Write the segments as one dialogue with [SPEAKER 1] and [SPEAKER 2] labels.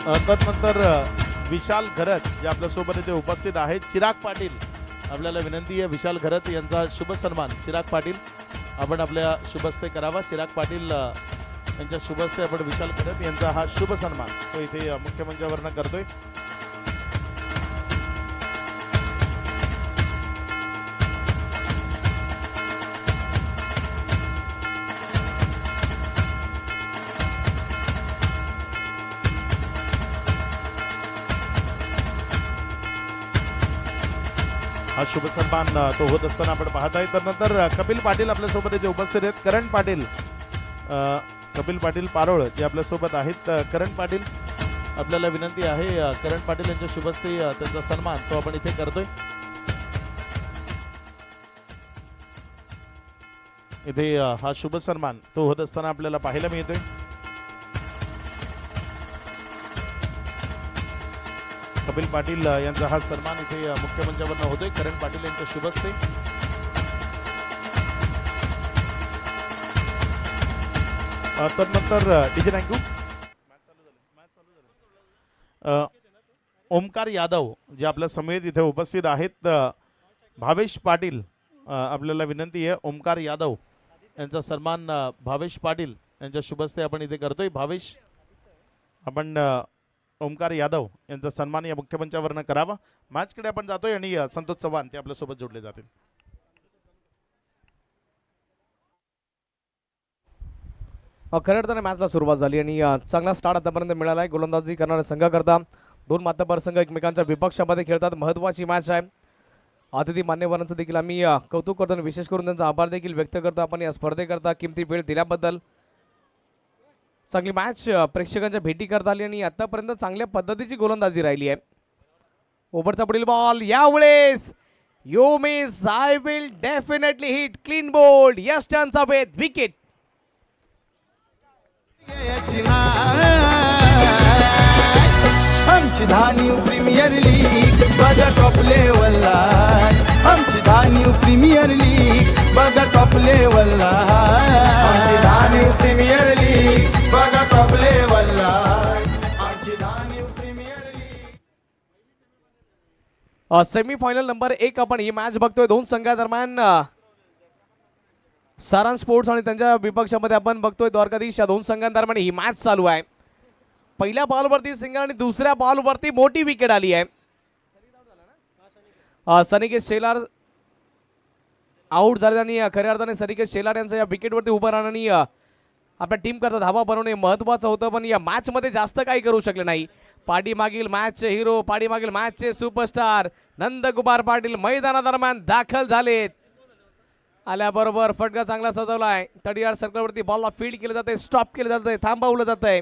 [SPEAKER 1] तदनंतर विशाल घरत जे आपल्यासोबत इथे उपस्थित आहेत. चिराग पाटील, आपल्याला विनंती आहे विशाल घरत यांचा शुभ सन्मान. चिराग पाटील आपण आपल्या शुभस्ते करावा. चिराग पाटील यांच्या शुभस्ते आपण विशाल घरत यांचा हा शुभ सन्मान तो इथे मुख्य मंचावरनं करतोय. हा शुभ सन्मान तो होत असताना आपण पाहत आहे. तर नंतर कपिल पाटील आपल्यासोबत इथे उपस्थित आहेत. करण पाटील, कपिल पाटील पारोळ जे आपल्यासोबत आहेत. करण पाटील आपल्याला विनंती आहे करण पाटील यांच्या शुभस्ते त्यांचा सन्मान तो आपण इथे करतोय. इथे हा शुभ सन्मान तो होत असताना आपल्याला पाहायला मिळतोय. कपिल पाटील यांचा हा सन्मान इथे मुख्य मंचावरनं होतोय. करण पाटील यांच्या शुभस्ते. तदनंतर डीजे थँक्यू. ओमकार यादव जे आपल्या समेत इथे उपस्थित आहेत. भावेश पाटील आपल्याला विनंती आहे ओमकार यादव यांचा सन्मान भावेश पाटील यांच्या शुभस्ते आपण इथे करतोय. भावेश आपण ओमकार यादव यांचा सन्मान या मुख्य मंचावरनं करावा. मॅचकडे आपण जातोय आणि संतोष चव्हाण ते आपल्यासोबत जोडले जातील.
[SPEAKER 2] खऱ्या अर्थाने मॅचला सुरुवात झाली आणि चांगला स्टार्ट आतापर्यंत मिळाला आहे. गोलंदाजी करणाऱ्या संघाकरता दोन मातब्बर संघ एकमेकांच्या विपक्षामध्ये खेळतात. महत्त्वाची मॅच आहे. अतिथी मान्यवरांचं देखील आम्ही कौतुक करतो आणि विशेष करून त्यांचा आभार देखील व्यक्त करतो आपण या स्पर्धेकरता किमती वेळ दिल्याबद्दल. चांगली मॅच प्रेक्षकांच्या भेटी करता आली आणि आतापर्यंत चांगल्या पद्धतीची गोलंदाजी राहिली आहे. ओव्हरचा पुढील बॉल यावेळेस you miss I will definitely hit clean bowled. Yes turns away wicket.
[SPEAKER 3] आमची धान्यू प्रीमियर लीग बघा टॉप लेवलला. आमची धान्यू प्रीमियर लीग बघा टॉप लेवलला. आमची धान्यू प्रीमियर लीग बघा टॉप लेवलला. आमची धान्यू प्रीमियर लीग.
[SPEAKER 2] सेमीफायनल नंबर 1 आपण ही मॅच बघतोय. दोन संघादरम्यान सारंग स्पोर्ट्स आणि त्यांच्या विपक्षामध्ये आपण बघतोय द्वारकाधीश. या दोन संघांदरम्यान ही मॅच चालू आहे. पहिल्या बॉलवरती सिंगल आणि दुसऱ्या बॉलवरती मोठी विकेट आली आहे. सनिकेत शेलार आउट झाले आणि खऱ्या अर्थाने सनिकेत शेलार यांचं या विकेटवरती उभं राहणं आणि आपल्या टीम करता धावा बनवणे महत्त्वाचं होतं. पण या मॅचमध्ये जास्त काही करू शकले नाही. पाठीमागील मॅचचे हिरो, पाठीमागील मॅचचे सुपरस्टार नंदकुमार पाटील मैदानादरम्यान दाखल झालेत. आल्याबरोबर फटका चांगला सजवला आहे. 30 यार्ड सर्कलवरती बॉलला फील्ड केलं जाते, स्टॉप केलं जाते, थांबवलं जातंय.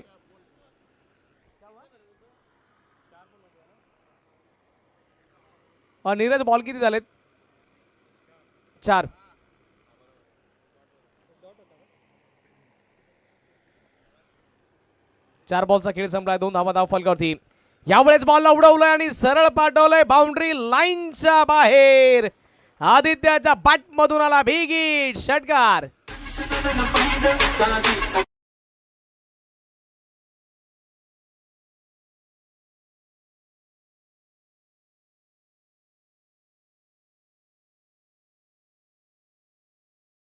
[SPEAKER 2] नीरज बॉल किती झालेत? 4. चार बॉलचा खेळ संपलाय. 2 धावा धाव फलकावरती. यावेळेस बॉलला उडवलंय आणि सरळ पाठवलंय बाउंड्री लाईनच्या बाहेर. आदित्याच्या बॅट मधून आला बिग हिट षटकार.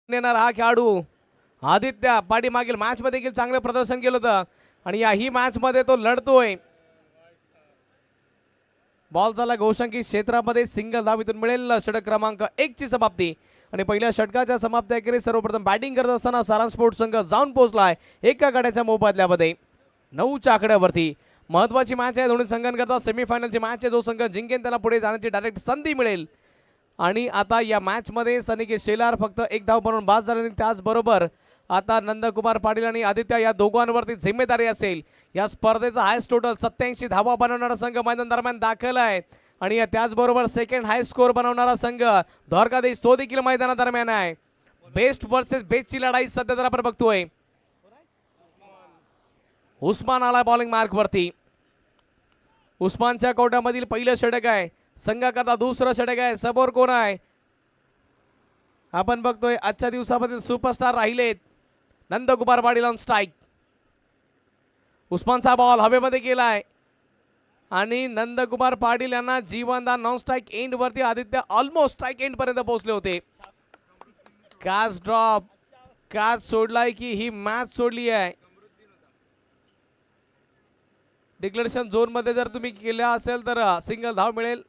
[SPEAKER 2] हा खेळाडू आदित्य पाठीमागील मॅच मध्ये देखील चांगलं प्रदर्शन केलं होतं आणि याही मॅच मध्ये तो लढतोय. बॉल झाला गोशांकी क्षेत्रामध्ये सिंगल धाव इथून मिळेल. षटक क्रमांक 1 ची समाप्ती आणि पहिल्या षटकाच्या समाप्ती अखेरीस सर्वप्रथम बॅटिंग करत असताना सारंग स्पोर्ट्स संघ जाऊन पोहोचलाय एका गड्याच्या मोबदल्यामध्ये 9च्या आकड्यावरती. महत्वाची मॅच आहे दोन्ही संघांकरता. सेमीफायनलची मॅच आहे. जो संघ जिंकेल त्याला पुढे जाण्याची डायरेक्ट संधी मिळेल. आणि आता या मॅच मध्ये सनिकेत शेलार फक्त 1 धाव बनवून बाद झाले आणि त्याचबरोबर आता नंदकुमार पाटील आणि आदित्य या दोघांवरती जिम्मेदारी असेल. या स्पर्धेचा हायस्ट टोटल 87 धावा बनवणारा संघ मैदान दरम्यान दाखल आहे आणि त्याचबरोबर सेकंड हाय स्कोर बनवणारा संघ द्वारकाधीश तो देखील मैदानादरम्यान आहे. बेस्ट वर्सेस बेस्टची लढाई सध्या तर आपण बघतोय. उस्मान आला बॉलिंग मार्क वरती. उस्मानच्या कोट्यामधील पहिलं षटक आहे. संघाकरता दुसरं षटक आहे. समोर कोण आहे आपण बघतोय. आजच्या दिवसामधील सुपरस्टार राहिलेत नंदकुमार पाटील ऑन स्ट्राइक. उस्मानचा बॉल हवेमध्ये गेलाय. आणि नंदकुमार पाटील यांना जीवनदान नॉन स्ट्राईक एंड वरती आदित्य ऑलमोस्ट स्ट्राईक एंड पर्यंत पोहोचले होते. काच ड्रॉप, काच सोडलाय की ही मॅच सोडली आहे. डिक्लेरेशन झोन मध्ये जर तुम्ही केल्या असेल तर सिंगल धाव मिळेल.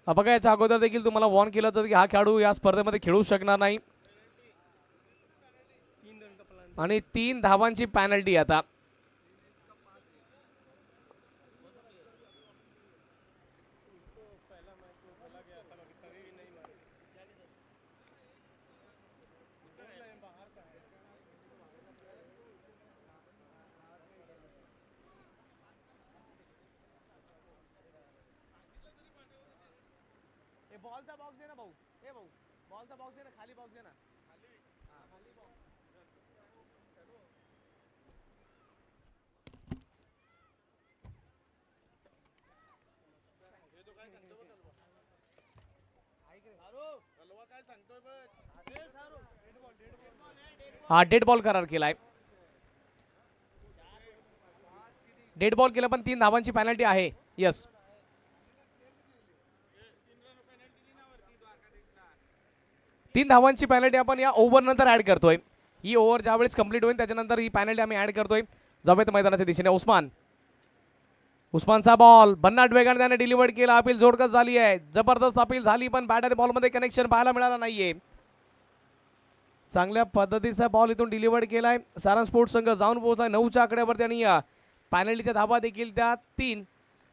[SPEAKER 2] बघा याच्या अगोदर देखील तुम्हाला वॉर्न केलं होतं की हा खेळाडू या स्पर्धेमध्ये खेळू शकणार नाही आणि 3 धावांची पॅनल्टी आता. बॉलचा बॉक्स आहे ना भाऊ, हे भाऊ बॉलचा बॉक्स आहे ना, खाली बॉक्स आहे ना. हा डेड बॉल करार केलाय. डेड बॉल केलं पण 3 धावांची पेनल्टी आहे. यस, 3 धावांची पेनल्टी आपण या ओव्हर नंतर ऍड करतोय. ही ओव्हर ज्यावेळेस कंप्लीट होईल त्याच्यानंतर ही पेनल्टी आम्ही ऍड करतोय. जावेत मैदानाच्या दिशेने उस्मानचा बॉल भन्नाट वेगाने त्याने डिलिव्हर केला. अपील जोडकस झाली आहे, जबरदस्त अपील झाली पण बॅट आणि बॉलमध्ये कनेक्शन पाहायला मिळालं नाहीये. चांगल्या पद्धतीचा बॉल इथून डिलिव्हर केलाय. सारंग स्पोर्ट्स संघ जाऊन पोहोचलाय 9च्या आकड्यावरती आणि पॅनल्टीच्या धावा देखील त्या 3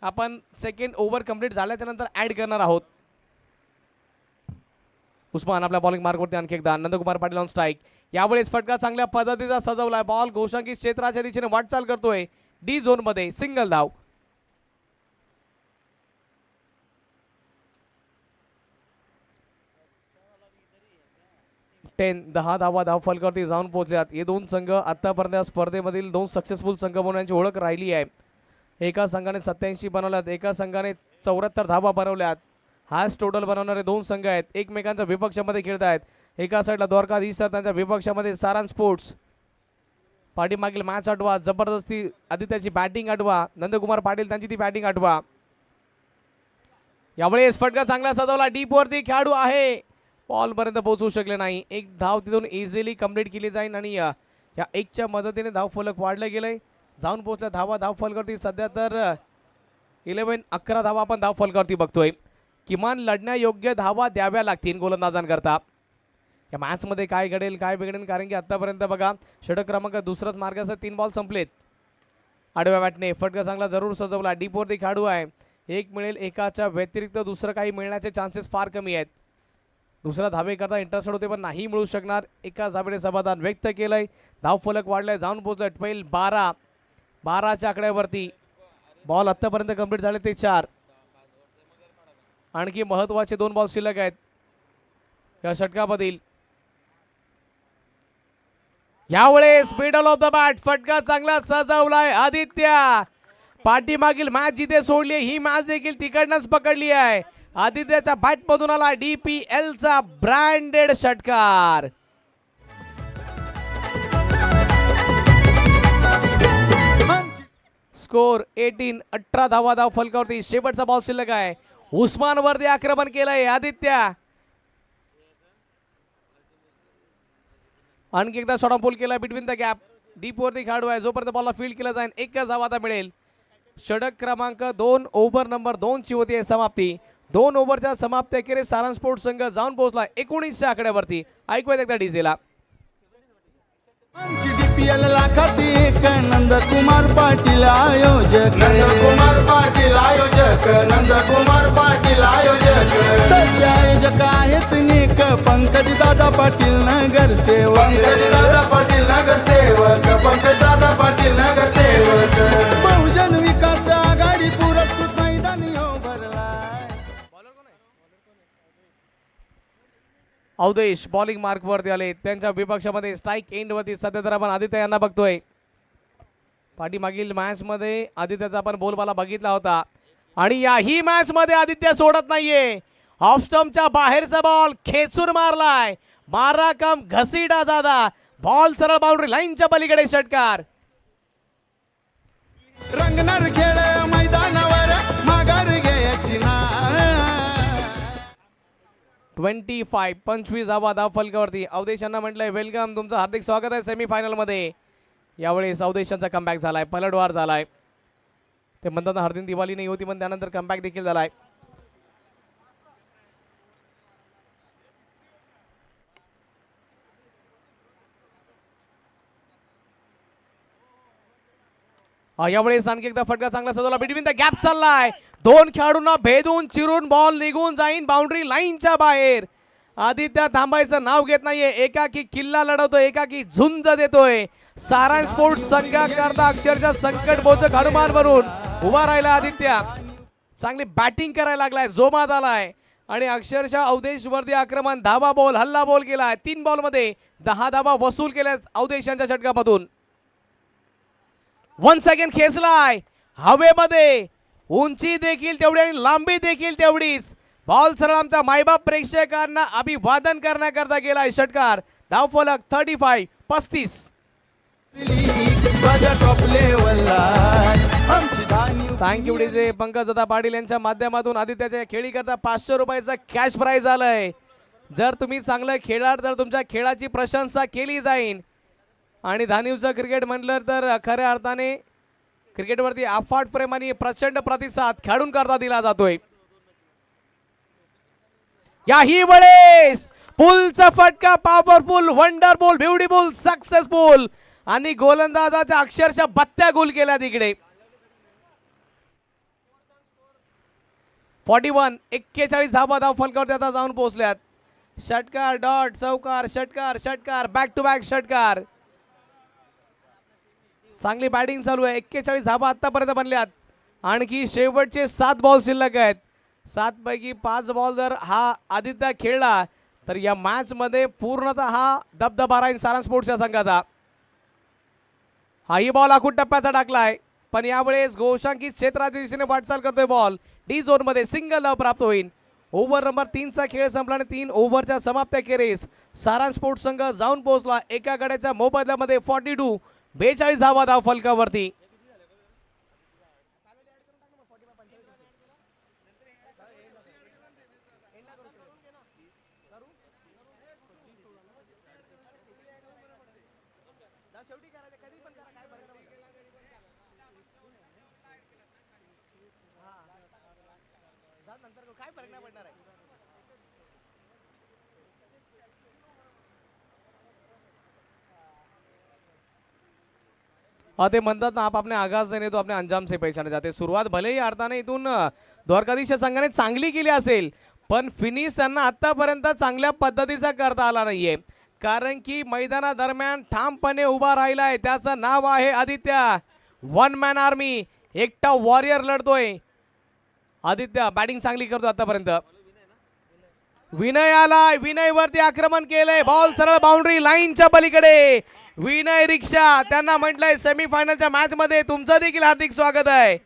[SPEAKER 2] आपण सेकंड ओव्हर कंप्लीट झाल्याच्या नंतर ऍड करणार आहोत. उस्मान आपल्या बॉलिंग मार्कवरती आणखी एकदा. Nandkumar Patil on strike. यावेळेस फटका चांगल्या पद्धतीचा सजवलाय. बॉल घोषांकित क्षेत्राच्या दिशेने वाटचाल करतोय. डी झोन मध्ये सिंगल धाव. टेन 10 धावा धाव फलकावरती जाऊन पोहोचल्यात. हे 2 संघ आतापर्यंत या स्पर्धेमधील 2 सक्सेसफुल संघ म्हणून यांची ओळख राहिली आहे. एका संघाने 87 बनवल्यात, एका संघाने 74 धावा बनवल्यात. हाच टोटल बनवणारे 2 संघ आहेत. एकमेकांच्या विपक्षामध्ये खेळत आहेत. एका साईडला द्वारकाधीश सर, त्यांच्या विपक्षामध्ये सारंग स्पोर्ट्स. पाठीमागील मॅच आठवा, जबरदस्ती आदित्याची बॅटिंग आठवा, नंदकुमार पाटील त्यांची ती बॅटिंग आठवा. यावेळेस फटका चांगला सजवला. डीप वरती खेळाडू आहे, बॉल पर्यंत पोहोचू शकले नाही. एक धाव तिथून इझिली कंप्लीट केली जाईल आणि या 1च्या मदतीने धाव फलक वाढले गेले. जाऊन पोहोचल्या धावा धाव फलकावरती. सध्या तर 11 धावा आपण धाव फलकावरती बघतोय. किमान लढण्यायोग्य धावा द्याव्या लागतील गोलंदाजांकरता. या मॅचमध्ये काय घडेल काय बिघडेल, कारण की आतापर्यंत बघा षटक क्रमांक दुसराच मार्गाचा 3 बॉल संपलेत. आडव्या बॅटने फटका चांगला जरूर सजवला. डीपवरती खेळाडू आहे, एक मिळेल. एकाच्या व्यतिरिक्त दुसरं काही मिळण्याचे चान्सेस फार कमी आहेत. दुसरा धावे करता इंटरेस्टेड होते पण नाही मिळू शकणार. एका धावेने समाधान व्यक्त केलंय. धाव फलक वाढलाय, जाऊन पोहोचलाय 12च्या आकड्यावरती. बॉल आतापर्यंत कंप्लीट झाले ते 4. आणखी महत्वाचे 2 बॉल शिल्लक आहेत या षटकामधील. यावेळेस मिडल ऑफ द बॅट फटका चांगला सजवलाय. आदित्य पाठीमागील मॅच जिथे सोडली ही मॅच देखील तिकडनंच पकडली आहे. आदित्याच्या बॅट मधून आला DPL चा ब्रँडेड षटकार. स्कोर 18 धावा धाव फलकावरती. शेवटचा बॉल शिल्लक आहे. उस्मान वरती आक्रमण केलंय आदित्य. आणखी एकदा शॉर्ट पूल केला बिटवीन द गॅप. डीप वरती खेळाडू आहे, जोपर्यंत बॉलला फील्ड केला जाईल 1 धाव आता मिळेल. षटक क्रमांक 2 ओव्हर नंबर 2 ची होती समाप्ती. 2 ओव्हरच्या समाप्ती अखेरीस सारंग स्पोर्ट्स संघ जाऊन पोहोचला 19च्या आकड्यावरती. ऐकूयात एकदा डीजेला.
[SPEAKER 3] DPL लाखात एक नंदकुमार पाटील आयोजक. नंदकुमार पाटील आयोजक. नंदकुमार पाटील आयोजक. तसे आयोजक आहेत नेक पंकज दादा पाटील नगरसेवक. पंकज दादा पाटील नगरसेवक. पंकज दादा पाटील नगरसेवक. बहुजन विकास आघाडी पुरस्कृत मैदानी हो भरलाय.
[SPEAKER 2] अवधेश बॉलिंग मार्क वरती आले. त्यांच्या विपक्षामध्ये स्ट्राईक एंड वरती सध्या तर आपण आदित्य यांना बघतोय. पाठीमागील मॅच मध्ये आदित्याचा आपण बोलबाला बघितला होता आणि याही मॅच मध्ये आदित्य सोडत नाहीये. ऑफ स्टंपच्या बाहेरचा बॉल खेचून मारलाय, मारा काम घसीटा जादा, बॉल सरळ बाउंड्री लाईनच्या पलीकडे षटकार.
[SPEAKER 3] रंगणार खेळ मैदानावर माघार घ्यायची ना.
[SPEAKER 2] 25 धावा धाव फलकावरती. अवधेश यांना म्हटलंय वेलकम, तुमचं हार्दिक स्वागत आहे सेमीफायनल मध्ये. यावेळेस अवधेश यांचा कमबॅक झालाय, पलटवार झालाय. ते म्हणतात हर दिन दिवाळी नाही होती, पण त्यानंतर कमबॅक देखील झालाय. यावेळेस आणखी एकदा फटका चांगला सजवला, बिटवीन द गॅप चाललाय, दोन खेळाडूंना भेदून चिरून बॉल निघून जाईन बाउंड्री लाईनच्या बाहेर. आदित्य थांबायचं नाव घेत नाहीये, एकाकी किल्ला लढवतोय, एकाकी झुंज देतोय. सारांश स्पोर्ट्स संघाकरता अक्षरशः संकट बोचक हनुमान बनून उभा राहिला आदित्य. चांगली बॅटिंग करायला लागलाय, जोमात आलाय आणि अक्षरशः अवधेश वरती आक्रमण, धावा बॉल हल्ला बॉल केलाय. 3 बॉल मध्ये 10 धावा वसूल केल्या अवधेश यांच्या षटकामधून. वन सेकंड खेचलाय हवेमध्ये, उंची देखील तेवढी आणि लांबी देखील तेवढीच. बॉल सरळ आमच्या मायबाप प्रेक्षकांना अभिवादन करण्याकरता गेलाय षटकार. धावफलक 35. थँक्यू डीजे पंकज दादा पाटील यांच्या माध्यमातून आदित्याच्या खेळी करता 500 रुपयाचा कॅश प्राइज आलाय. जर तुम्ही चांगलं खेळाल तर तुमच्या खेळाची प्रशंसा केली जाईल. आणि धानिवचं क्रिकेट म्हटलं तर खऱ्या अर्थाने क्रिकेटवरती अफाट प्रेम आणि प्रचंड प्रतिसाद खेळाडूंकरता दिला जातोय. याही वेळेस पुलचा फटका, पॉवरफुल, वंडरफुल, ब्युटिफुल, सक्सेसफुल आणि गोलंदाजाच्या अक्षरशः बत्त्या गोल केल्या तिकडे. 41 धावा धाव फलकावरती आता जाऊन पोहोचल्यात. षटकार, डॉट, चौकार, षटकार, षटकार, बॅक टू बॅक षटकार. चांगली बॅटिंग चालू आहे. 41 धावा आतापर्यंत बनल्यात. आणखी शेवटचे 7 बॉल शिल्लक आहेत. 7 पैकी 5 बॉल जर हा आदित्य खेळला तर या मॅच मध्ये पूर्णतः दबदबा राहील सारांश स्पोर्ट्सच्या संघाचा. हाही बॉल आखूड टप्प्याचा टाकलाय, पण यावेळेस गोशांकित क्षेत्राच्या दिशेने वाटचाल करतोय बॉल. डी झोन मध्ये सिंगल धाव प्राप्त होईल. ओव्हर नंबर 3 चा खेळ संपला आणि 3 ओव्हरच्या समाप्तीखेरीज सारांश स्पोर्ट्स संघ जाऊन पोहोचला एका गड्याच्या मोबदल्यामध्ये 42 धावा धाव फलकावरती. काय फरक नाही पडणार आहे. ते म्हणतात ना, आप अपने आगाज नहीं तो अपने अंजाम से पहचाने जाते. सुरुवात भलेही अर्थाने इथून द्वारकाधीश संघाने चांगली केली असेल, पण फिनिश त्यांना आतापर्यंत चांगल्या पद्धतीचा करता आला नाहीये. कारण की मैदानादरम्यान ठामपणे उभा राहिलाय, त्याचं नाव आहे आदित्य. 1 मॅन आर्मी, एकटा वॉरियर लढतोय आदित्य. बॅटिंग चांगली करतो आतापर्यंत. विनय आलाय, विनय वरती आक्रमण केलंय, बॉल सरळ बाउंड्री लाईनच्या पलीकडे. विनय रिक्षा, त्यांना म्हटलंय सेमीफायनलच्या मॅच मध्ये तुमचं देखील हार्दिक स्वागत आहे.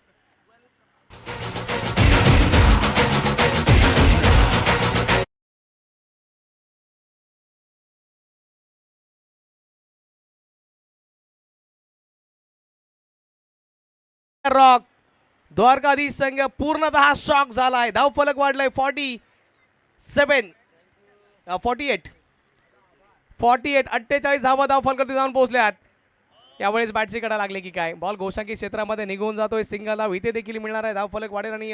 [SPEAKER 2] रॉक द्वारकाधीश संघ पूर्णतः शॉक झालाय. धावफलक वाढलाय 48. 48 धावा धावफलकावरती जाऊन पोहोचल्यात. यावेळेस बॅटची कडा लागले की काय, बॉल गोशांकी क्षेत्रामध्ये निघून जातोय. सिंगल धाव इथे देखील मिळणार आहे. धावफलक वाढेल आणि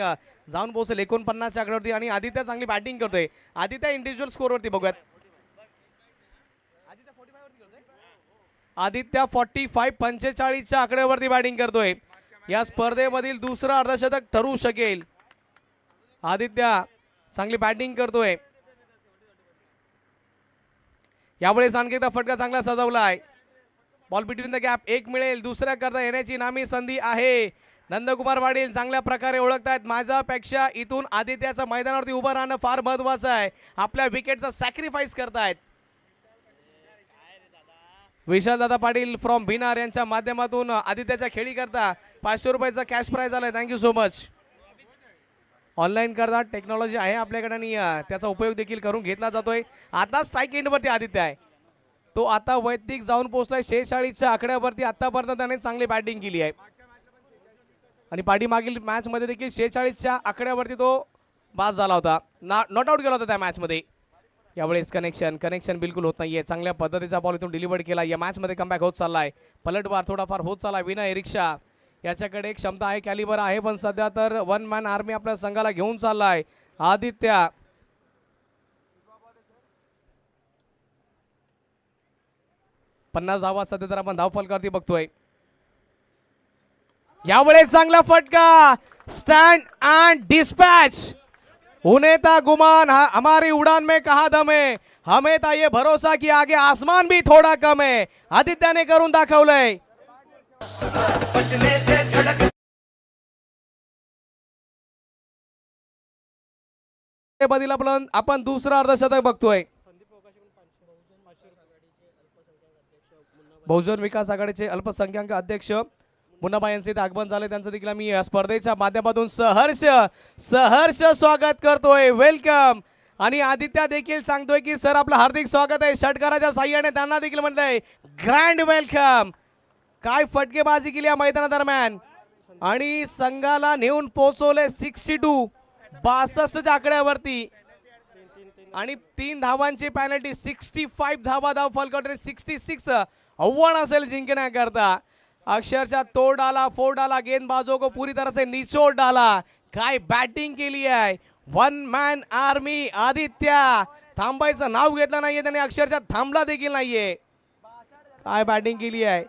[SPEAKER 2] जाऊन पोहोचेल 49 च्या आकड्यावरती. आणि आदित्य चांगली बॅटिंग करतोय. आदित्य इंडिव्हिज्युअल स्कोअरवरती बघूयात. आदित्य 45 च्या आकड्यावरती बॅटिंग करतोय. या स्पर्धेमधील दुसरं अर्धशतक ठरू शकेल. आदित्य चांगली बॅटिंग करतोय. यावेळेस आणखी एकदा फटका चांगला सजवला आहे. बॉल बिटवीन द गॅप, एक मिळेल, दुसऱ्या करता येण्याची नामी संधी आहे. नंदकुमार पाटील चांगल्या प्रकारे ओळखतायत, माझ्यापेक्षा इथून आदित्याचं मैदानावरती उभं राहणं फार महत्वाचं आहे. आपल्या विकेटचा सॅक्रिफाईस करतायत. विशाल दादा पाटील फ्रॉम भिनार यांच्या माध्यमातून आदित्याच्या खेळी करता 500 रुपयाचा कॅश प्राइज आलाय. Thank you so much. ऑनलाईन करतात, टेक्नॉलॉजी आहे आपल्याकडे आणि त्याचा उपयोग देखील करून घेतला जातोय. आता स्ट्राईक एंडवरती आदित्य आहे, तो आता वैयक्तिक जाऊन पोहोचलाय 46च्या आकड्यावरती. आतापर्यंत त्याने चांगली बॅटिंग केली आहे आणि पाठीमागील मॅच मध्ये देखील 46च्या आकड्यावरती तो बाद झाला होता, नॉट आउट गेला होता त्या मॅच मध्ये. यावेळेस कनेक्शन बिलकुल होत नाहीये. चांगल्या पद्धतीचा बॉल इथून डिलिव्हर केला. या मॅच मध्ये कमबॅक होत चाललाय, पलटवार थोडाफार होत चाललाय. विनय रिक्षा याच्याकडे क्षमता आहे, कॅलिबर आहे, पण सध्या तर वन मॅन आर्मी आपल्या संघाला घेऊन चाललाय. आदित्य 50 धावा सध्या तर आपण धावफलकावरती बघतोय. यावेळेस चांगला फटका, स्टैंड एंड डिस्पैच. उन्हें था गुमान हमारी उड़ान में कहा दम है, हमें था ये भरोसा कि आगे आसमान भी थोड़ा कम है. आदित्याने करून दाखवलंय. बदल आपण दुसरा अर्धशतक बघतोय. बहुजन विकास आघाडीचे अल्पसंख्याक अध्यक्ष मुन्नाबाई यांचे इथे आगमन झाले. त्यांचं देखील आम्ही स्पर्धेच्या माध्यमातून सहर्ष स्वागत करतोय. वेलकम. आणि आदित्य देखील सांगतोय की सर आपलं हार्दिक स्वागत आहे. षटकाराच्या साह्याने त्यांना देखील म्हणतंय ग्रँड वेलकम. काय फटकेबाजी केली या मैदानादरम्यान आणि संघाला नेऊन पोहोचवले 62च्या आकड्यावरती आणि 3 धावांची पेनल्टी. 65 धावा धाव फलकटने 66 आव्हान असेल जिंकण्याकरता. अक्षरशः तोड़ डाला, फोड़ डाला, गेंदबाजों को पूरी तरह से निचोड़ डाला. काय बॅटिंग केली आहे वन मॅन आर्मी. आदित्य थांबायचं नाव घेतलं नाहीये त्याने, अक्षरशः थांबला देखील नाहीये. काय बॅटिंग केली आहे.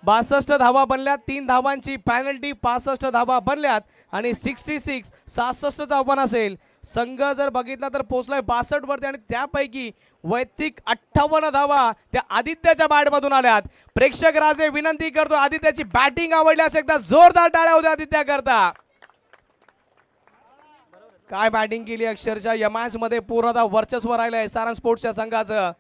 [SPEAKER 2] 62 धावा बनल्यात, 3 धावांची पॅनल्टी, 65 धावा बनल्यात आणि 66चं आव्हान असेल. संघ जर बघितला तर पोहोचलाय 62 वरती आणि त्यापैकी वैयक्तिक 58 धावा त्या आदित्याच्या बॅटमधून आल्यात. प्रेक्षक राजे विनंती करतो, आदित्याची बॅटिंग आवडल्यास एकदा जोरदार टाळ्या होत्या आदित्य करता. काय बॅटिंग केली अक्षरशः. या मॅच मध्ये पूर्णतः वर्चस्व राहिलंय सारंग स्पोर्ट्सच्या संघाचं.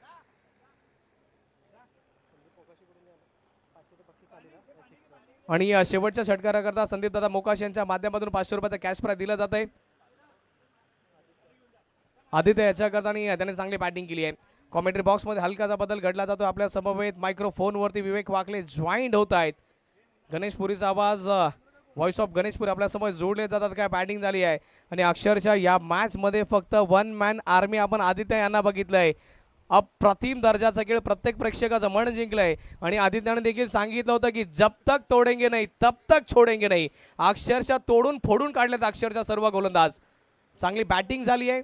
[SPEAKER 2] आणि शेवटच्या षटकाराकरता संदीप दादा मोकाश यांच्या माध्यमातून 500 रुपयाचं कॅश प्राइज दिलं जात आहे आदित्य याच्याकरता आणि त्याने चांगली बॅटिंग केली आहे. कॉमेंट्री बॉक्स मध्ये हलकाचा बदल घडला जातो. आपल्या समवेत मायक्रोफोन वरती विवेक वाकले जॉईंट होत आहेत. गणेश पुरीचा आवाज, व्हॉइस ऑफ गणेश पुरी आपल्या समोर जोडले जातात. काय बॅटिंग झाली आहे आणि अक्षरशः या मॅच मध्ये फक्त वन मॅन आर्मी आपण आदित्य यांना बघितलंय. अप्रतिम दर्जाचा खेळ, प्रत्येक प्रेक्षकाचं मन जिंकलंय आणि आदित्याने देखील सांगितलं होतं की जब तक तोडेंगे नाही तब तक छोडेंगे नाही. अक्षरशः तोडून फोडून काढलेत अक्षरशः सर्व गोलंदाज. चांगली बॅटिंग झाली आहे.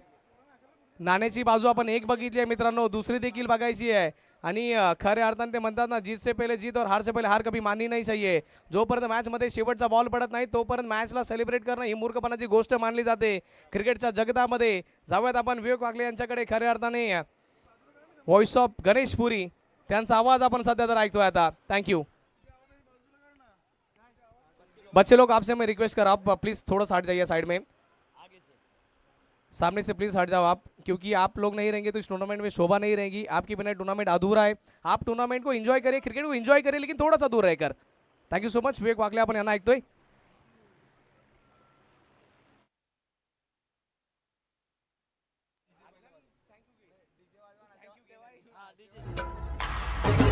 [SPEAKER 2] नाण्याची बाजू आपण एक बघितली आहे मित्रांनो, दुसरी देखील बघायची आहे आणि खऱ्या अर्थाने ते म्हणतात ना, जीत से पहले जीत और हार से पहले हार कभी माननी नहीं चाहिए. जोपर्यंत मॅच मध्ये शेवटचा बॉल पडत नाही तोपर्यंत मॅचला सेलिब्रेट करणं ही मूर्खपणाची गोष्ट मानली जाते क्रिकेटच्या जगतामध्ये. जाऊयात आपण विवेक वाकले यांच्याकडे. खऱ्या अर्थाने व्हॉइस ऑफ गणेश पुरी त्यांचा आवाज आपण सध्या तर ऐकतोय आता. थँक्यू. बच्चे लोग आपसे मैं रिक्वेस्ट कर, आप प्लीज थोड़ा सा हट जाइए साइड में, सामने से प्लीज हट जाओ आप, क्योंकि आप लोग नहीं रहेंगे तो इस टूर्नामेंट में शोभा नहीं रहेगी. आपके बिना टूर्नामेंट अधूरा है. आप टूर्नामेंट को एंजॉय करिए, क्रिकेट को एंजॉय करिए, लेकिन थोड़ा सा दूर रहकर. Thank you so much. विवेक वाकले आपण यांना ऐकतोय.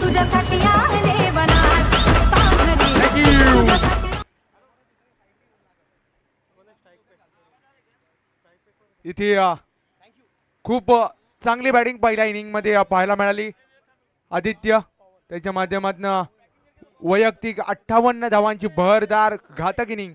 [SPEAKER 4] तुझ्यासाठी आले वनात पांघरी, तुझ्यासाठी.
[SPEAKER 5] इथे खूप चांगली बॅटिंग पहिल्या इनिंग मध्ये पाहायला मिळाली. आदित्य त्याच्या माध्यमातून वैयक्तिक 58 धावांची भरदार घातक इनिंग.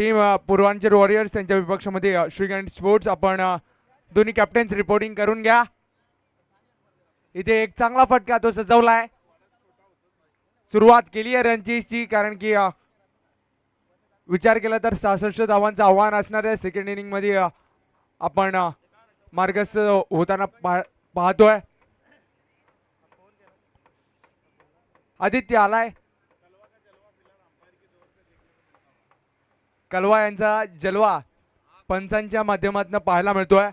[SPEAKER 5] टीम पूर्वांचल वॉरियर्स त्यांच्या विपक्षामध्ये श्रीगणेश स्पोर्ट्स. आपण दोन्ही कॅप्टन्स रिपोर्टिंग करून घ्या. इथे एक चांगला फटका तो सजवलाय. सुरुवात केली आहे रणजीतची, कारण की विचार केला तर 66 धावांचं आव्हान असणार आहे. सेकंड इनिंग मध्ये आपण मार्गस्थ होताना पाहतोय. आदित्य आलाय. कलवा यांचा जलवा पंचांच्या माध्यमातून पाहायला मिळतोय.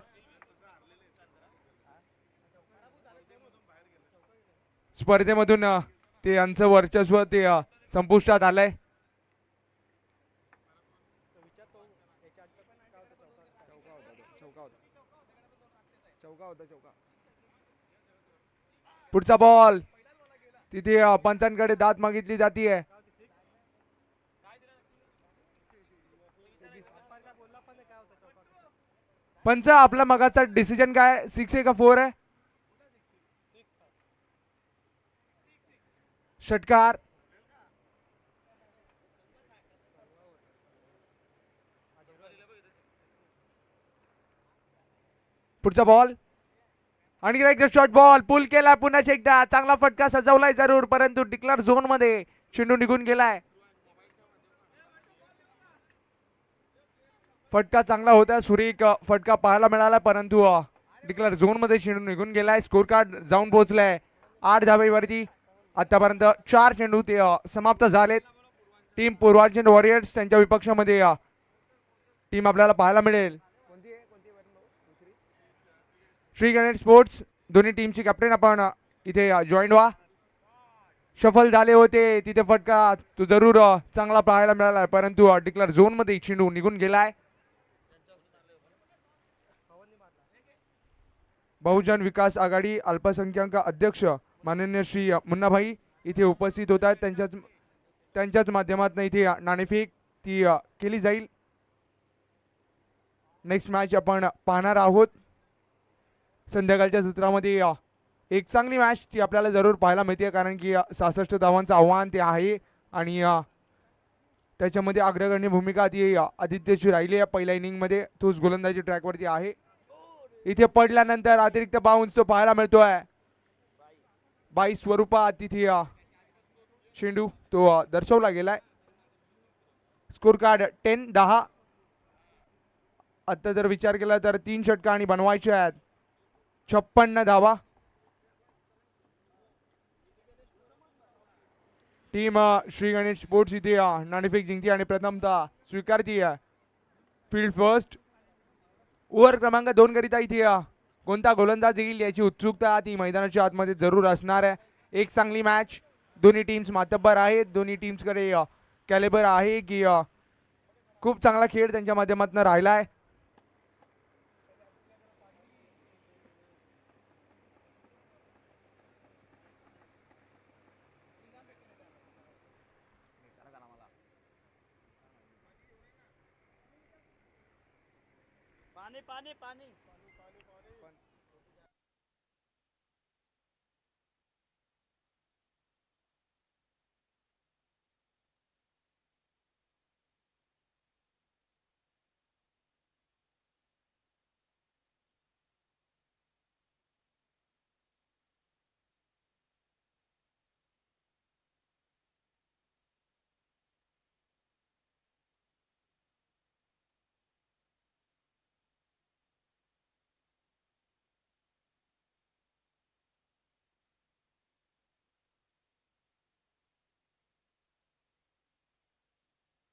[SPEAKER 5] स्पर्धेमधून ते यांचं वर्चस्व ते संपुष्टात आलंय. पुढचा बॉल तिथे पंचांकडे दाद मागितली जातीये. पंच आपला मगाचा डिसिजन काय, 6 आहे का 4 आहे? षटकार. पुढचा बॉल आणि एक शॉर्ट बॉल पुल केलाय. पुन्हा एकदा चांगला फटका सजवलाय जरूर, परंतु डिक्लेअर झोन मध्ये चेंडू निघून गेलाय. फटका चांगला होता, सुरेख फटका पाहायला मिळाला, परंतु डिक्लेअर झोन मध्ये चेंडू निघून गेलाय. स्कोर कार्ड जाऊन पोहोचलाय 8 धावेवरती. आतापर्यंत 4 चेंडू ते समाप्त झालेत. टीम पूर्वांचल वॉरियर्स त्यांच्या विपक्षामध्ये टीम आपल्याला पाहायला मिळेल. श्रीगणेश स्पोर्ट्स दोन्ही टीमची कॅप्टन आपण इथे जॉईन व्हा. शफल झाले होते तिथे फटका तो जरूर चांगला पाहायला मिळाला, परंतु डिक्लेअर झोन मध्ये चेंडू निघून गेलाय. बहुजन विकास आघाडी अल्पसंख्याक अध्यक्ष माननीय श्री मुन्नाभाई इथे उपस्थित होत आहेत. त्यांच्याच माध्यमातून इथे नाणेफेक ती केली जाईल. नेक्स्ट मॅच आपण पाहणार आहोत. संध्याकाळच्या सत्रामध्ये एक चांगली मॅच ती आपल्याला जरूर पाहायला मिळते, कारण की 66 धावांचं आव्हान ते आहे आणि त्याच्यामध्ये अग्रगण्य भूमिका ती आदित्यची राहिली आहे. पहिल्या इनिंगमध्ये तोच गोलंदाजी ट्रॅकवरती आहे. इथे पडल्यानंतर अतिरिक्त बाउन्स तो पाहायला मिळतोय. 22 स्वरूपात तिथे चेंडू तो दर्शवला गेलाय. Score card 10-10. आता जर विचार केला तर 3 षटका आणि बनवायचे आहेत. 56 धावा. टीम श्रीगणेश स्पोर्ट्स इथे नाणेफेक जिंकते आणि प्रथमतः स्वीकारती फील्ड फर्स्ट. ओव्हर क्रमांक 2 करिता इथे कोणता गोलंदाज येईल याची उत्सुकता ती मैदानाच्या आतमध्ये जरूर असणार आहे. एक चांगली मॅच. दोन्ही टीम्स मातब्बर आहेत. दोन्ही टीम्सकडे कॅलिबर आहे की खूप चांगला खेळ त्यांच्या माध्यमातून राहिला आहे.
[SPEAKER 6] पाणी पाणी पाणी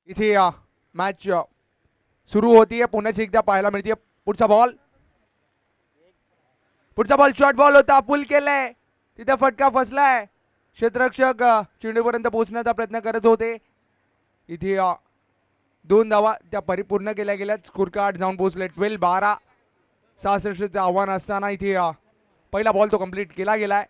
[SPEAKER 5] इथे मॅच सुरू होतीये. पुन्हा एकदा पाहायला मिळते. पुढचा बॉल शॉर्ट बॉल होता. पुल केलाय. तिथे फटका फसलाय. क्षेत्ररक्षक चेंडूपर्यंत पोहोचण्याचा प्रयत्न करत होते. इथे 2 धावा त्या परिपूर्ण केल्या गेल्यात. स्कोर कार्ड जाऊन पोहोचले 12-12. 66चे आव्हान असताना इथे पहिला बॉल तो कंप्लीट केला गेलाय.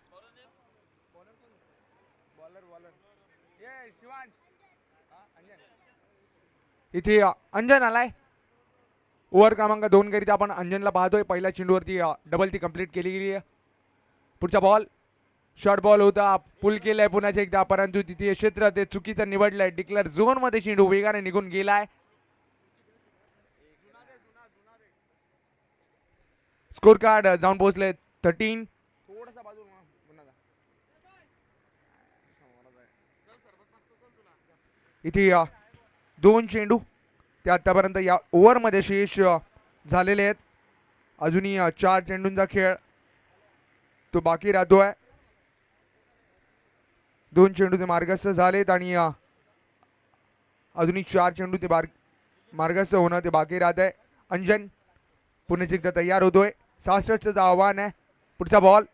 [SPEAKER 5] इथे अंजन आलाय. ओव्हर क्रमांक 2 करिता आपण अंजनला पाहतोय. पहिल्या चेंडूवरती डबल ती कंप्लीट केली गेली आहे. पुढचा बॉल शॉर्ट बॉल होता. पुल केलाय पुन्हा एकदा, परंतु तिथे क्षेत्र ते चुकीचं निवडलंय. डिक्लेअर झोन मध्ये चेंडू वेगाने निघून गेलाय. स्कोर कार्ड जाऊन पोहोचले 13. इथे 2 चेंडू ते आतापर्यंत या ओव्हरमध्ये शेष झालेले आहेत. अजूनही 4 चेंडूंचा खेळ तो बाकी राहतोय. 2 चेंडू ते मार्गस्थ झालेत आणि अजूनही 4 चेंडू ते मार्गस्थ होणं ते बाकी राहत आहे. अंजन पुन्हा एकदा तयार होतोय. 66चं आव्हान आहे. पुढचा बॉल.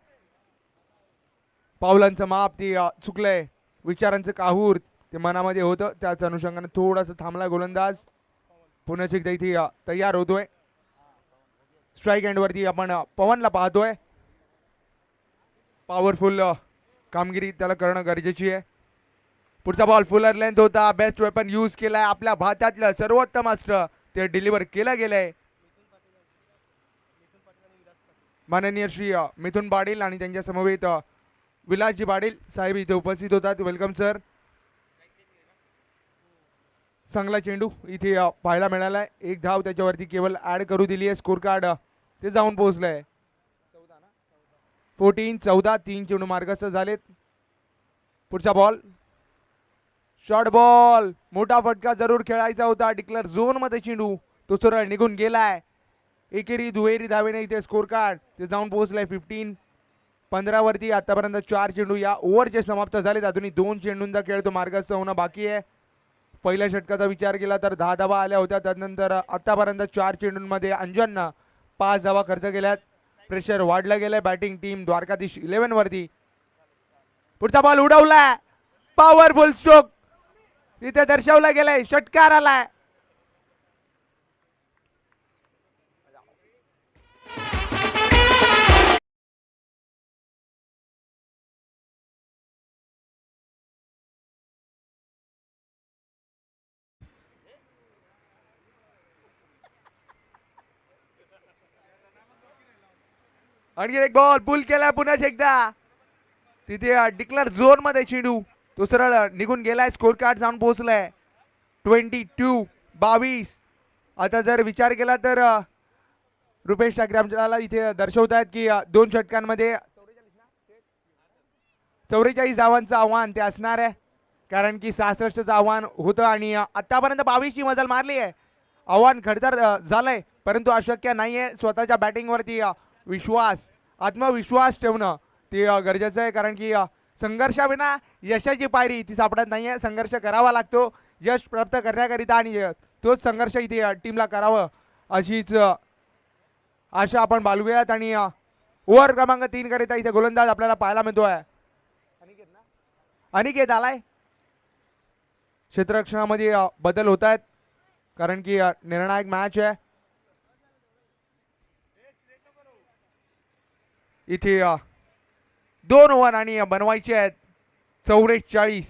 [SPEAKER 5] पावलांचं माप ते चुकलंय. विचारांचं काहूर ते मनामध्ये होतं. त्याच अनुषंगाने थोडासा थांबला गोलंदाज. पुन्हा एकदा इथे तयार होतोय. स्ट्राईक एंडवरती आपण पवनला पाहतोय. पॉवरफुल कामगिरी त्याला करणं गरजेची आहे. पुढचा बॉल फुलर लेंथ होता. बेस्ट वेपन यूज केलाय. आपल्या भात्यातलं सर्वोत्तम अस्त्र ते डिलिव्हर केलं गेलंय. माननीय श्री मिथुन पाटील आणि त्यांच्या समवेत विलासजी पाटील साहेब इथे उपस्थित होतात. Welcome sir. चांगला चेंडू इथे पाहायला मिळालाय. 1 धाव त्याच्यावरती केवळ ऍड करू दिली आहे. स्कोर कार्ड ते जाऊन पोहोचलंय 14-14. 3 चेंडू मार्गस्थ झालेत. पुढचा बॉल. Short ball. मोठा फटका जरूर खेळायचा होता. डिक्लेअर झोन मध्ये चेंडू तो सरळ निघून गेलाय. एकेरी दुहेरी धावेने इथे स्कोर कार्ड ते जाऊन पोहोचलाय 15 वरती. आतापर्यंत 4 चेंडू या ओव्हरचे समाप्त झालेत. अजूनही 2 चेंडूंचा खेळ तो मार्गस्थ होणं बाकी आहे. पहिल्या षटकाचा विचार केला तर 10 धावा आल्या होत्या. त्यानंतर आतापर्यंत 4 चेंडूंमध्ये अंजननं 5 धावा खर्च केल्यात. प्रेशर वाढलं गेलंय बॅटिंग टीम द्वारकाधीश 11 वरती. पुढचा बॉल उडवलाय. पॉवरफुल स्ट्रोक तिथे दर्शवला गेलाय. षटकार आलाय. आणखी एक बॉल पुल केला पुन्हा एकदा. तिथे डिक्लेअर झोन मध्ये चेंडू तो सरळ निघून गेलाय. स्कोर कार्ड जाऊन पोहोचलाय 22. आता जर विचार केला तर रुपेश ठाकरे आमच्याला इथे दर्शवत आहेत की 2 षटकांमध्ये 44 धावांचं आव्हान ते असणार आहे. कारण की 66चं आव्हान होतं आणि आतापर्यंत 22ची मजल मारली आहे. आव्हान खडतर झालंय परंतु अशक्य नाहीये. स्वतःच्या बॅटिंगवरती विश्वास आत्मविश्वास ठेवणं ते गरजेचं आहे. कारण की संघर्षाविना यशाची पायरी ती सापडत नाहीये. संघर्ष करावा लागतो यश प्राप्त करण्याकरिता आणि तोच संघर्ष इथे टीमला करावं अशीच आशा आपण बाळगूयात. आणि ओव्हर क्रमांक 3 करिता इथे गोलंदाज आपल्याला पाहायला मिळतोय. अनिकेत आलाय. क्षेत्ररक्षणामध्ये बदल होत आहेत कारण की निर्णायक मॅच आहे. इथे 2 ओव्हर आणि बनवायचे आहेत 44.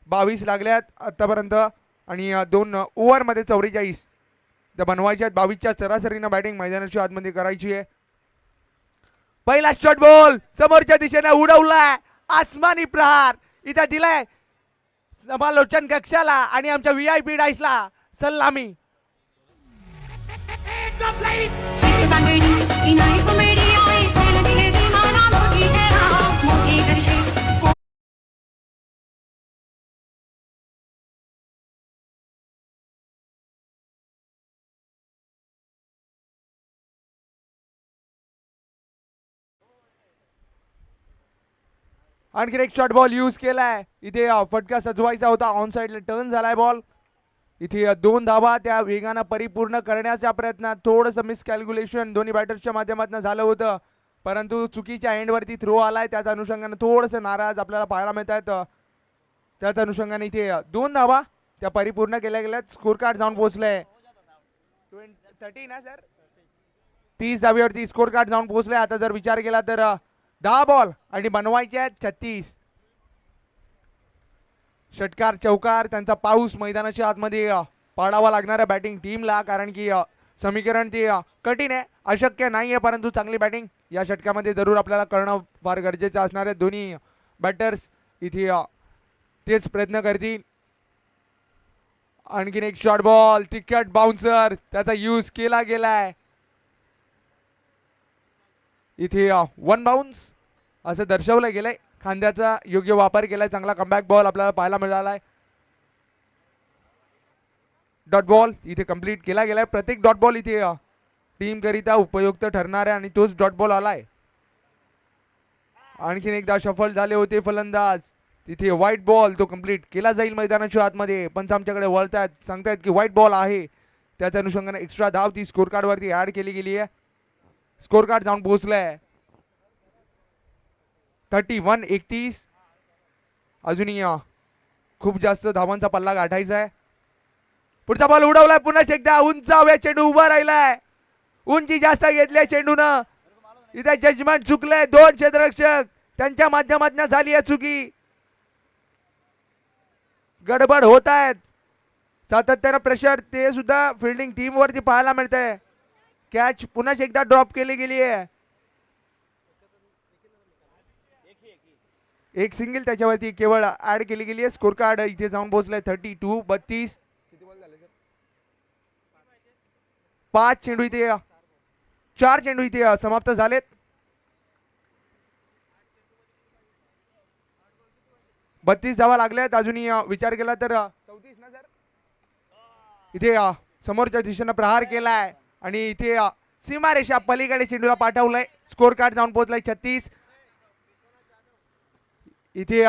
[SPEAKER 5] 22 लागल्यात आतापर्यंत आणि 2 ओव्हरमध्ये 44 त्या बनवायच्या आहेत. 22च्या सरासरीनं बॅटिंग मैदानाच्या आतमध्ये करायची आहे. पहिला शॉट बॉल समोरच्या दिशेने उडवलाय. आसमानी प्रहार इथं दिलाय समालोचन कक्षाला आणि आमच्या VIP डायसला सलामी. आणखी एक शॉट बॉल यूज केलाय. इथे फटका सजवायचा होता. ऑन साइडला टर्न झालाय बॉल. इथे 2 धावा त्या वेगानं परिपूर्ण करण्याच्या प्रयत्नात थोडंसं मिसकॅल्क्युलेशन दोन्ही बॅटर्सच्या माध्यमातून झालं होतं परंतु चुकीच्या एंडवरती थ्रो आलाय. त्याच अनुषंगाने थोडंसं नाराज आपल्याला पाहायला मिळत आहेत. त्याच अनुषंगाने इथे 2 धावा त्या परिपूर्ण केल्या गेल्यात. स्कोर कार्ड जाऊन पोहोचलंय 30 ना सर 30 धाव्यावरती स्कोर कार्ड जाऊन पोहोचलंय. आता जर विचार केला तर 10 बॉल आणि बनवायचे आहेत 36. षटकार चौकार त्यांचा पाऊस मैदानाच्या आतमध्ये पाडावा लागणार आहे बॅटिंग टीमला. कारण की समीकरण ते कठीण आहे अशक्य नाही आहे परंतु चांगली बॅटिंग या षटकामध्ये जरूर आपल्याला करणं फार गरजेचं असणार आहे. दोन्ही बॅटर्स इथे तेच प्रयत्न करतील. आणखीन एक शॉट बॉल तिकट बाउन्सर त्याचा यूज केला गेलाय. इथे वन बाउन्स असं दर्शवलं गेलंय. खांद्याचा योग्य वापर केलाय. चांगला कमबॅक बॉल आपल्याला पाहायला मिळाला आहे. डॉट बॉल इथे कंप्लीट केला गेलाय. प्रत्येक डॉट बॉल इथे टीम करिता उपयुक्त ठरणार आहे आणि तोच डॉट बॉल आलाय. आणखीन एकदा सफल झाले होते फलंदाज. तिथे व्हाईट बॉल तो कंप्लीट केला जाईल मैदानाच्या आतमध्ये. पंच आमच्याकडे वळतायत, सांगतायत की व्हाईट बॉल आहे. त्याच्या अनुषंगाने एक्स्ट्रा धाव ती स्कोर कार्ड वरती ऍड केली गेली आहे. स्कोर कार्ड जाऊन पोहोचलाय 31-31. अजूनही खूप जास्त धावांचा पल्ला गाठायचा आहे. पुढचा बॉल उडवलाय पुन्हा एकदा. उंच हवेत चेंडू उभा राहिलाय. उंची जास्त घेतली चेंडूनं. इथे जजमेंट चुकलंय. दोन क्षेत्ररक्षक त्यांच्या माध्यमातून झाली आहे चुकी. गडबड होत आहेत. सातत्यानं प्रेशर ते सुद्धा फिल्डिंग टीम वरती पाहायला मिळतंय. कॅच पुन्हा एकदा ड्रॉप केली गेली आहे. एक सिंगल त्याच्यावरती केवळ ऍड केली गेली आहे. स्कोर कार्ड इथे जाऊन पोहोचलाय 32-32. 5 चेंडू इथे 4 चेंडू इथे समाप्त झालेत. 32 धावा लागल्यात. अजूनही विचार केला तर 34 ना सर. इथे समोरच्या दिशेनं प्रहार केलाय आणि इथे सीमारेषा पलीकडे चेंडूला पाठवलंय. स्कोर कार्ड जाऊन पोहोचलाय 36. इथे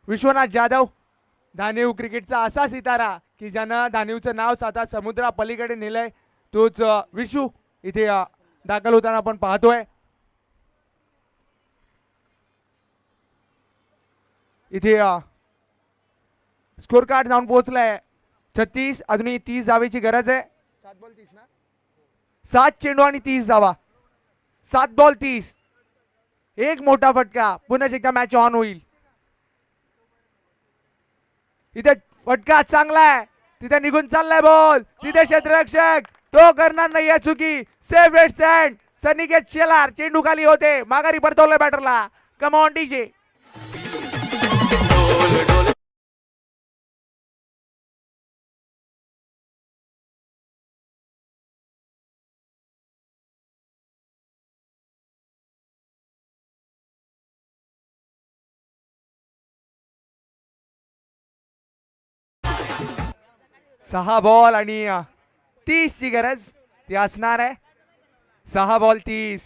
[SPEAKER 5] विश्वनाथ जाधव धानेव क्रिकेटचा असा सितारा की ज्यानं धानेवचं नाव साता समुद्रा पलीकडे नेलंय. तोच विशू इथे दाखल होताना आपण पाहतोय. इथे स्कोर कार्ड जाऊन पोहोचलाय 36. अजूनही 30 धावेची गरज आहे. 7 बॉल 30 ना. 7 चेंडू आणि 30 धावा. 7 बॉल 30. एक मोठा फटका. पुन्हा एकदा मॅच ऑन होईल. इथे फटका चांगला आहे. तिथे निघून चाललाय बॉल. तिथे क्षेत्ररक्षक तो करणार नाही आहे चुकी. Safe at stand. Saniket Shelar चेंडू खाली होते. माघारी परतवलंय बॅटरला. Come on DJ. सहा बॉल आणि 30 ची गरज ती असणार आहे. 6 बॉल 30.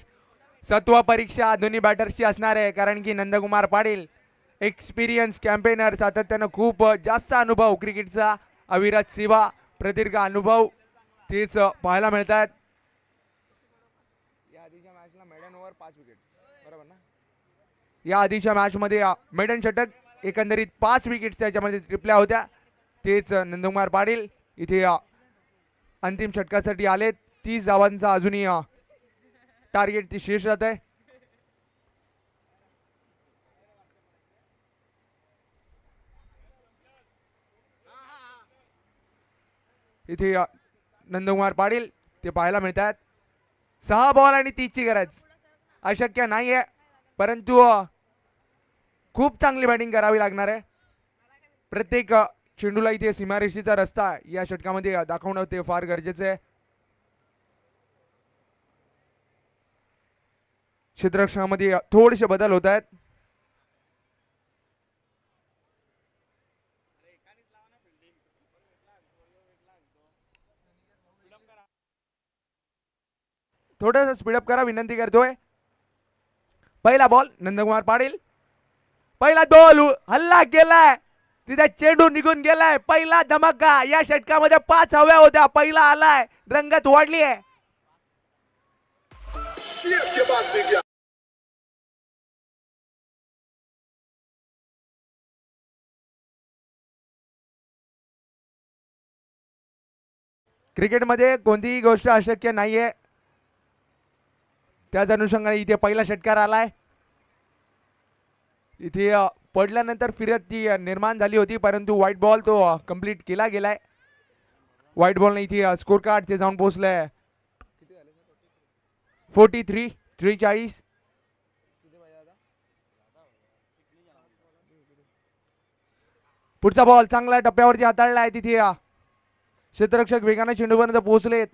[SPEAKER 5] सत्व परीक्षा दोन्ही बॅटर्सची असणार आहे. कारण की नंदकुमार पाटील एक्सपिरियन्स कॅम्पेनर, सातत्यानं खूप जास्त अनुभव क्रिकेटचा, अविरत सेवा, प्रदीर्घ अनुभव तेच पाहायला मिळतात. या आधीच्या मॅचला मेडन ओव्हर 5 विकेट बरोबर ना. या आधीच्या मॅच मध्ये मेडन षटक एकंदरीत 5 विकेट त्याच्यामध्ये टिपल्या होत्या. तेच नंदकुमार पाटील इथे अंतिम षटकासाठी आले. 30 धावांचा अजूनही टार्गेट ती शीर्ष जात आहे. इथे नंदकुमार पाटील ते पाहायला मिळतात. 6 बॉल आणि 30 ची गरज अशक्य नाहीये. परंतु खूप चांगली बॅटिंग करावी लागणार आहे. प्रत्येक चेंडूला इथे सीमारेषेचा रस्ता या षटकामध्ये दाखवणं ते फार गरजेचं आहे. क्षेत्ररक्षणामध्ये थोडेसे बदल होत आहेत. थोडंसं स्पीडअप करा विनंती करतोय. पहिला बॉल नंदकुमार पाटील. पहिला बॉल हल्ला केलाय. तिथे चेंडू निघून गेलाय. पहिला धमाका या षटकामध्ये 5 हव्या होत्या. पहिला आलाय. रंगत वाढली आहे. क्रिकेटमध्ये कोणतीही गोष्ट अशक्य नाहीये. त्याच अनुषंगाने इथे पहिला षटकार आलाय. इथे पडल्यानंतर फिरत ती निर्माण झाली होती, परंतु व्हाईट बॉल तो कंप्लीट केला गेलाय. व्हाईट बॉलने इथे स्कोर कार्ड ते जाऊन पोहोचलाय 43-43. पुढचा बॉल चांगला टप्प्यावरती हाताळलाय. तिथे क्षेत्ररक्षक वेगाने चेंडूपर्यंत पोहोचलेत.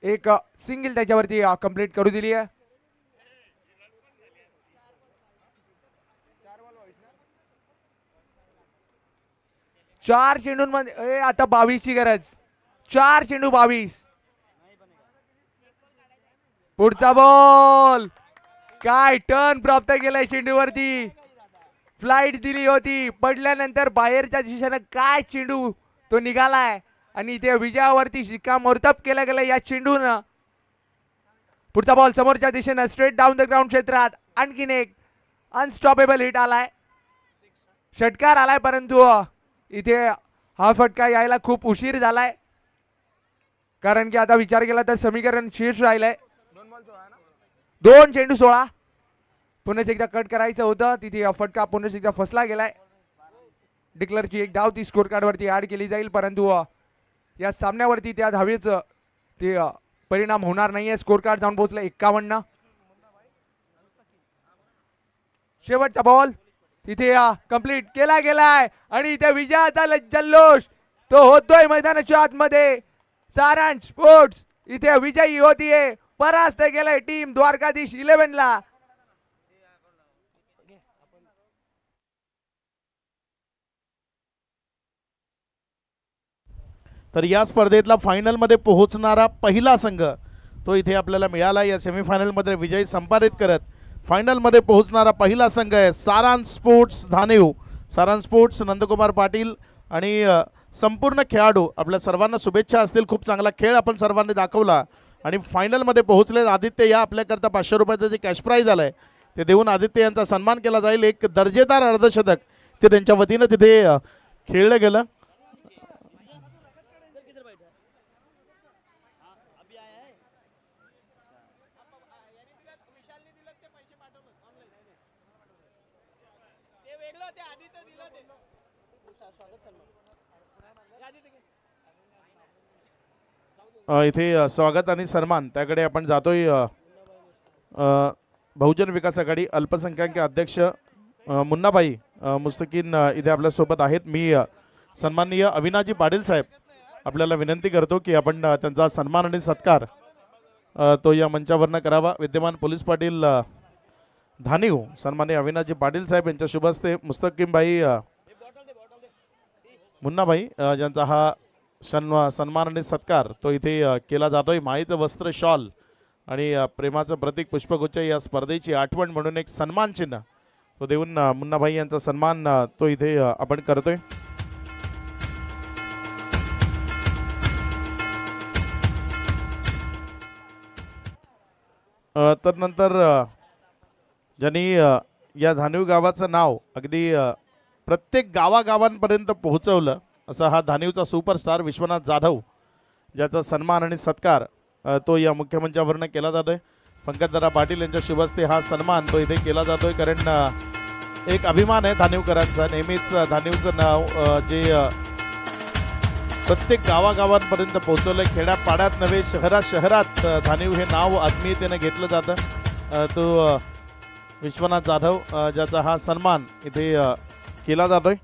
[SPEAKER 5] एक सिंगल त्याच्यावरती कंप्लीट करू दिली आहे. चार चेंडूंमध्ये आता 22ची गरज. 4 चेंडू 22. पुढचा बॉल काय टर्न प्राप्त केलाय चेंडूवरती. फ्लाइट दिली होती, पडल्यानंतर बाहेरच्या दिशेने काय चेंडू तो निघालाय आणि इथे विजयावरती शिक्कामोर्तब केला गेला या चेंडूनं. पुढचा बॉल समोरच्या दिशेने स्ट्रेट डाऊन द ग्राउंड क्षेत्रात. आणखीन एक अनस्टॉपेबल हिट आलाय, षटकार आलाय, परंतु इथे हा फटका यायला खूप उशीर झालाय. कारण की आता विचार केला तर समीकरण शीर्ष राहिलंय. 2 चेंडू 16. पुन्हा एकदा कट करायचं होतं, तिथे फटका पुन्हा एकदा फसला गेलाय. डिक्लरची एक धाव ती स्कोर कार्ड वरती ऍड केली जाईल, परंतु या सामन्यावरती त्या धावेचं ते परिणाम होणार नाहीये. स्कोर कार्ड जाऊन पोहोचलं 51. शेवटचा बॉल तिथे कंप्लीट केला गेलाय आणि इथे विजयाचा जल्लोष तो होतोय मैदानाच्या आतमध्ये. सारांश स्पोर्ट्स इथे विजयी होतीये, परास्त केलाय टीम द्वारकाधीश 11 ला.
[SPEAKER 1] तर या स्पर्धेतला फायनलमध्ये पोहोचणारा पहिला संघ तो इथे आपल्याला मिळाला. या सेमीफायनलमध्ये विजय संपादित करत फायनलमध्ये पोहोचणारा पहिला संघ आहे सारांश स्पोर्ट्स धानेव. सारांश स्पोर्ट्स नंदकुमार पाटील आणि संपूर्ण खेळाडू आपल्या सर्वांना शुभेच्छा असतील. खूप चांगला खेळ आपण सर्वांनी दाखवला आणि फायनलमध्ये पोहोचले. आदित्य या आपल्याकरता 500 रुपयाचं जे कॅश प्राईज आलं आहे ते देऊन आदित्य यांचा सन्मान केला जाईल. एक दर्जेदार अर्धशतक ते त्यांच्या वतीनं तिथे खेळलं गेलं. इथे स्वागत आणि सन्मान त्याकडे आपण जातोय. बहुजन विकास आघाडी अल्पसंख्याक अध्यक्ष मुन्नाभाई मुस्तकीन इथे आपल्यासोबत आहेत. मी सन्माननीय अविनाजी पाटील साहेब आपल्याला विनंती करतो की आपण त्यांचा सन्मान आणि सत्कार तो या मंचावरनं करावा. विद्यमान पोलीस पाटील धानीव सन्माननीय अविनाजी पाटील साहेब यांच्या शुभ हस्ते मुस्तकीमभाई मुन्नाभाई ज्यांचा हा सन्मान आणि सत्कार तो इथे केला जातोय. माईचं वस्त्र शॉल आणि प्रेमाचं प्रतीक पुष्पगुच्छ या स्पर्धेची आठवण म्हणून एक सन्मान चिन्ह तो देऊन मुन्नाभाई यांचा सन्मान तो इथे आपण करतोय. तर नंतर ज्यांनी या धानीव गावाचं नाव अगदी प्रत्येक गावागावांपर्यंत पोहोचवलं असा हा धानीवचा सुपरस्टार विश्वनाथ जाधव ज्याचा सन्मान आणि सत्कार तो या मुख्यमंचावरनं केला जातोय. पंकजदादा पाटील यांच्या शुभ हस्ते हा सन्मान तो इथे केला जातोय. कारण एक अभिमान आहे धानीवकरांचा. नेहमीच धानीवचं नाव जे प्रत्येक गावागावांपर्यंत पोहोचवलं. खेड्यापाड्यात नव्हे शहरात धानीव हे नाव आत्मीयतेनं घेतलं जातं. तो विश्वनाथ जाधव ज्याचा हा सन्मान इथे केला जातोय.